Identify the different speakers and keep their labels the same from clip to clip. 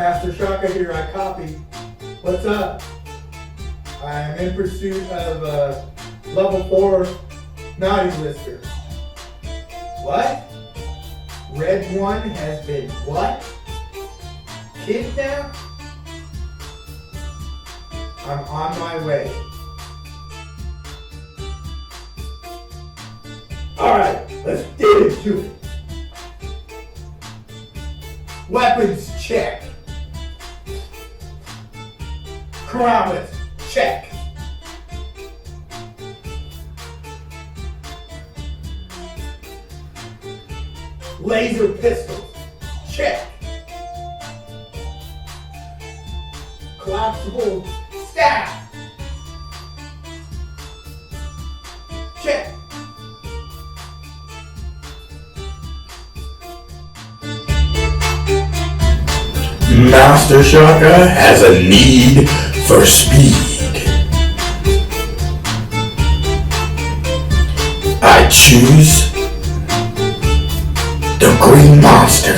Speaker 1: Master Shaka here, I copy. What's up? I am in pursuit of a level 4 naughty lister. What? Red 1 has been what? Kidnapped? I'm on my way. Alright, let's get into it. Weapons check. Chromas check. Laser pistol check. Collapsible staff check.
Speaker 2: Master Shaka has a need for speed. I choose the Green Monster.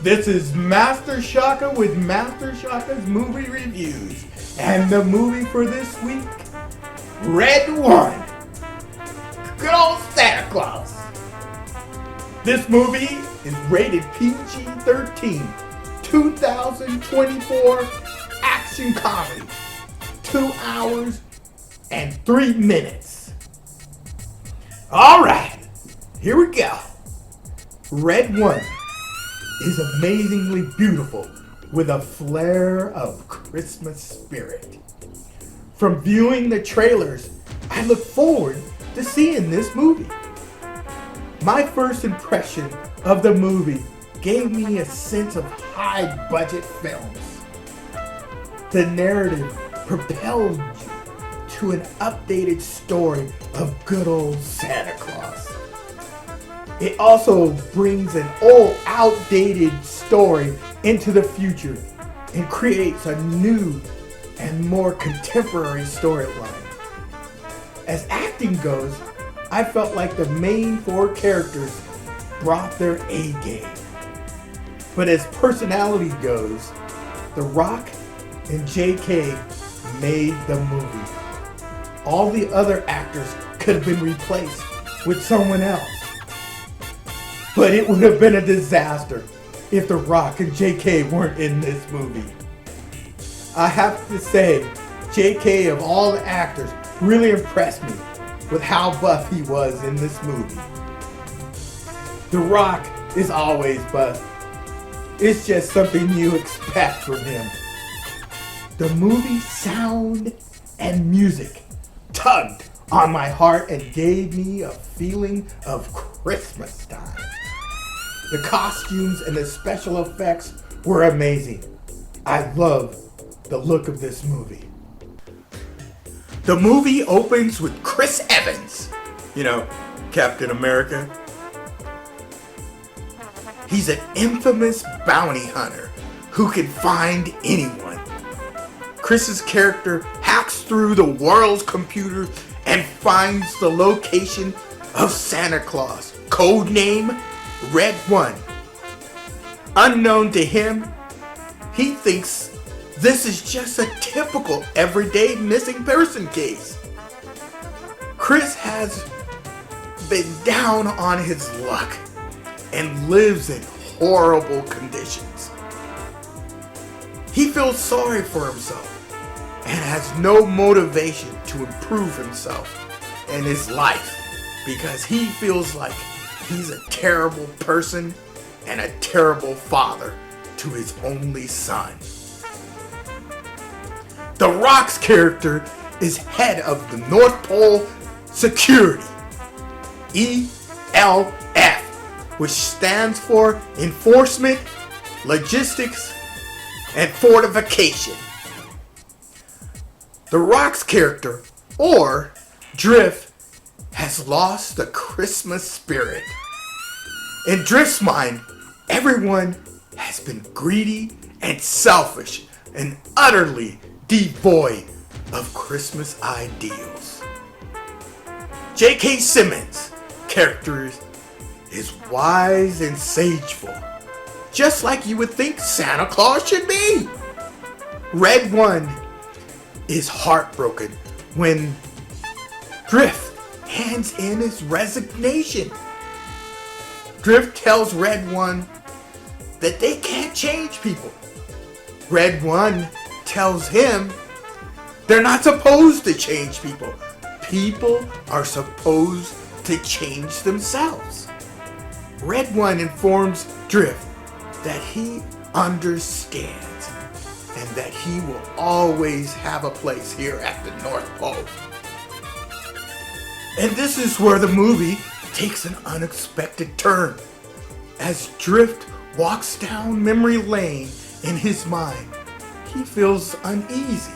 Speaker 1: This is Master Shaka with Master Shaka's movie reviews. And the movie for this week, Red 1. Good old Santa Claus. This movie is rated PG-13, 2024 action comedy, 2 hours and 3 minutes. Alright, here we go. Red 1 is amazingly beautiful with a flare of Christmas spirit. From viewing the trailers, I look forward to seeing this movie. My first impression of the movie gave me a sense of high-budget films. The narrative propelled you to an updated story of good old Santa Claus. It also brings an old, outdated story into the future and creates a new and more contemporary storyline. As acting goes, I felt like the main 4 characters brought their A game. But as personality goes, The Rock and JK made the movie. All the other actors could have been replaced with someone else. But it would have been a disaster if The Rock and JK weren't in this movie. I have to say, JK of all the actors really impressed me with how buff he was in this movie. The Rock is always buff. It's just something you expect from him. The movie's sound and music tugged on my heart and gave me a feeling of Christmas time. The costumes and the special effects were amazing. I love the look of this movie. The movie opens with Chris Evans, Captain America. He's an infamous bounty hunter who can find anyone. Chris's character hacks through the world's computer and finds the location of Santa Claus, codename Red 1. Unknown to him, he thinks this is just a typical everyday missing person case. Chris has been down on his luck and lives in horrible conditions. He feels sorry for himself and has no motivation to improve himself and his life because he feels like he's a terrible person and a terrible father to his only son. The Rock's character is head of the North Pole Security, ELF, which stands for Enforcement logistics, and fortification. The Rock's character, or Drift, has lost the Christmas spirit. In Drift's mind, everyone has been greedy and selfish and utterly devoid of Christmas ideals. J.K. Simmons' character is wise and sageful, just like you would think Santa Claus should be. Red One is heartbroken when Drift hands in his resignation. Drift tells Red One that they can't change people. Red One tells him they're not supposed to change people. People are supposed to change themselves. Red One informs Drift that he understands and that he will always have a place here at the North Pole. And this is where the movie takes an unexpected turn. As Drift walks down memory lane in his mind, he feels uneasy.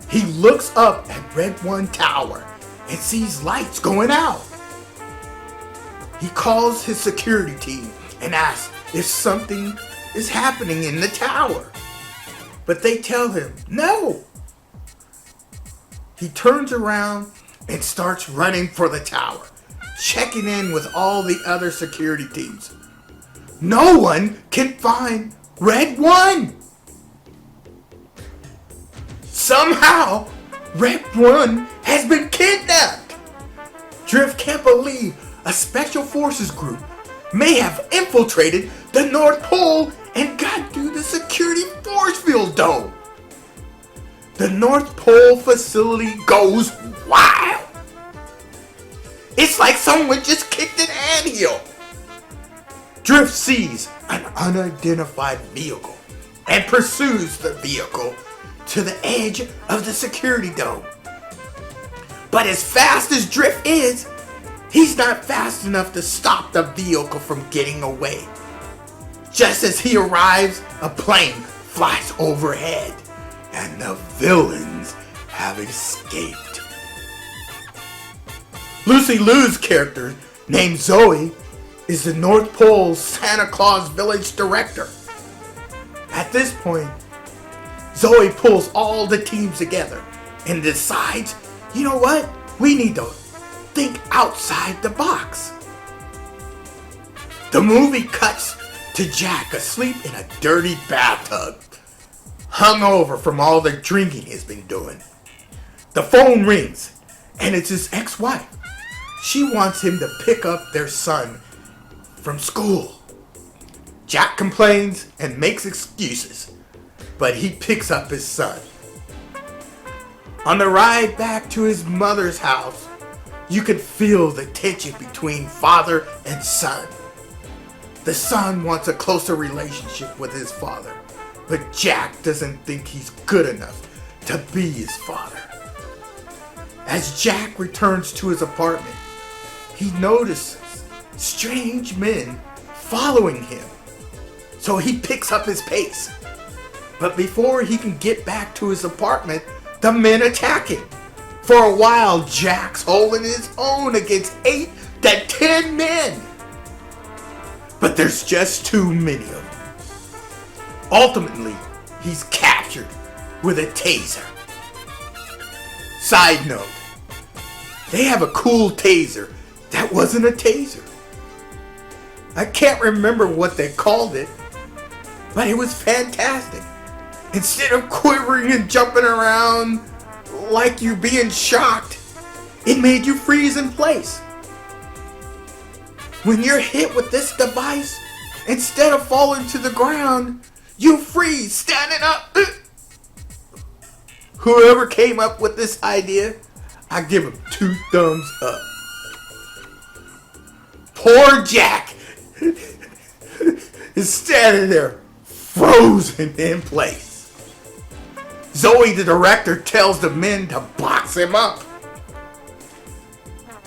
Speaker 1: He looks up at Red One Tower and sees lights going out. He calls his security team and asks if something is happening in the tower. But they tell him no. He turns around and starts running for the tower, checking in with all the other security teams. No one can find Red One. Somehow, Red One has been kidnapped. Drift can't believe a special forces group may have infiltrated the North Pole and got through the security force field dome. The North Pole facility goes wild. It's like someone just kicked an anthill. Drift sees an unidentified vehicle and pursues the vehicle to the edge of the security dome. But as fast as Drift is, he's not fast enough to stop the vehicle from getting away. Just as he arrives, a plane flies overhead, and the villains have escaped. Lucy Liu's character, named Zoe, is the North Pole's Santa Claus Village director. At this point, Zoe pulls all the teams together and decides, you know what? We need to think outside the box. The movie cuts to Jack asleep in a dirty bathtub, hungover from all the drinking he's been doing. The phone rings, and it's his ex-wife. She wants him to pick up their son from school. Jack complains and makes excuses, but he picks up his son. On the ride back to his mother's house, you could feel the tension between father and son. The son wants a closer relationship with his father, but Jack doesn't think he's good enough to be his father. As Jack returns to his apartment, he notices strange men following him, so he picks up his pace. But before he can get back to his apartment, the men attack him. For a while, Jack's holding his own against 8 to 10 men. But there's just too many of them. Ultimately, he's captured with a taser. Side note, they have a cool taser that wasn't a taser. I can't remember what they called it, but it was fantastic. Instead of quivering and jumping around like you being shocked, it made you freeze in place. When you're hit with this device, instead of falling to the ground, you freeze standing up. Whoever came up with this idea, I give him 2 thumbs up. Poor Jack is standing there frozen in place. Zoe, the director, tells the men to box him up.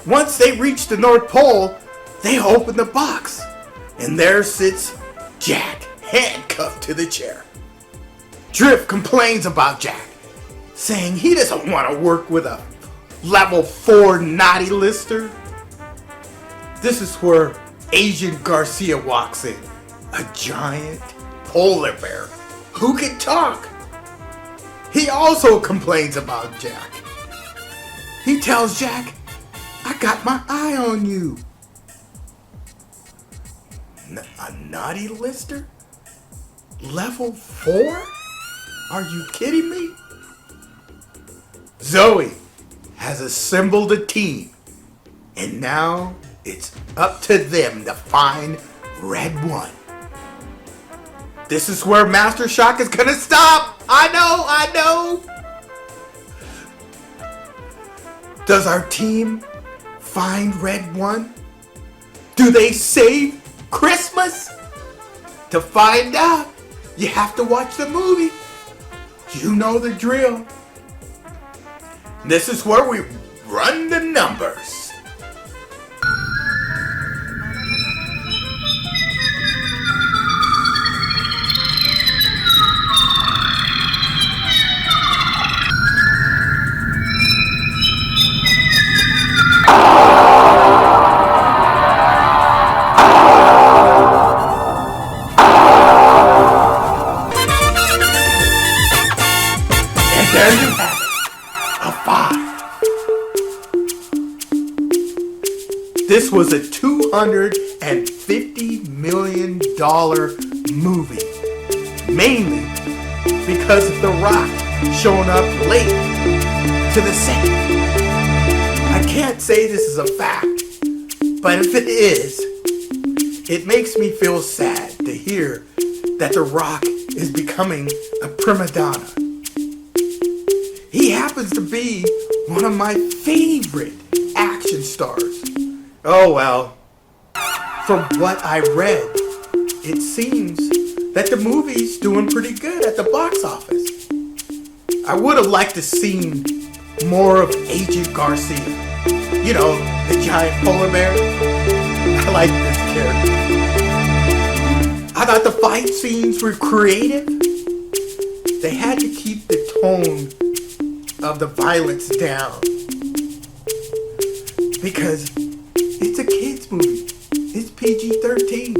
Speaker 1: Once they reach the North Pole, they open the box, and there sits Jack, handcuffed to the chair. Drift complains about Jack, saying he doesn't want to work with a level 4 naughty lister. This is where Agent Garcia walks in, a giant polar bear who can talk. He also complains about Jack. He tells Jack, "I got my eye on you." A naughty lister? Level 4? Are you kidding me? Zoe has assembled a team, and now it's up to them to find Red One. This is where Master Shaka is gonna stop. I know. Does our team find Red One? Do they save Christmas? To find out, you have to watch the movie. You know the drill. This is where we run the numbers. There you have it, a 5. This was a $250 million movie, mainly because of The Rock showing up late to the set. I can't say this is a fact, but if it is, it makes me feel sad to hear that The Rock is becoming a prima donna. He happens to be one of my favorite action stars. Oh well, from what I read, it seems that the movie's doing pretty good at the box office. I would have liked to seen more of Agent Garcia. You know, the giant polar bear. I like this character. I thought the fight scenes were creative. They had to keep the tone of the violence down, because it's a kids movie. It's PG-13.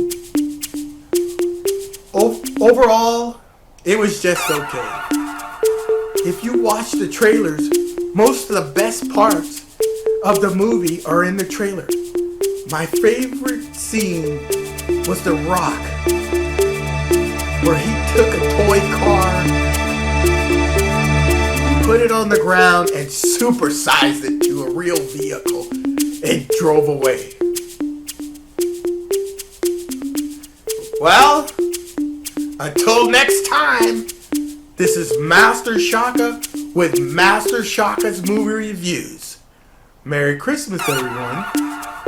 Speaker 1: Overall, it was just okay. If you watch the trailers, most of the best parts of the movie are in the trailer. My favorite scene was The Rock, where he took a toy car, put it on the ground, and supersized it to a real vehicle and drove away. Well, until next time, this is Master Shaka with Master Shaka's Movie Reviews. Merry Christmas, everyone.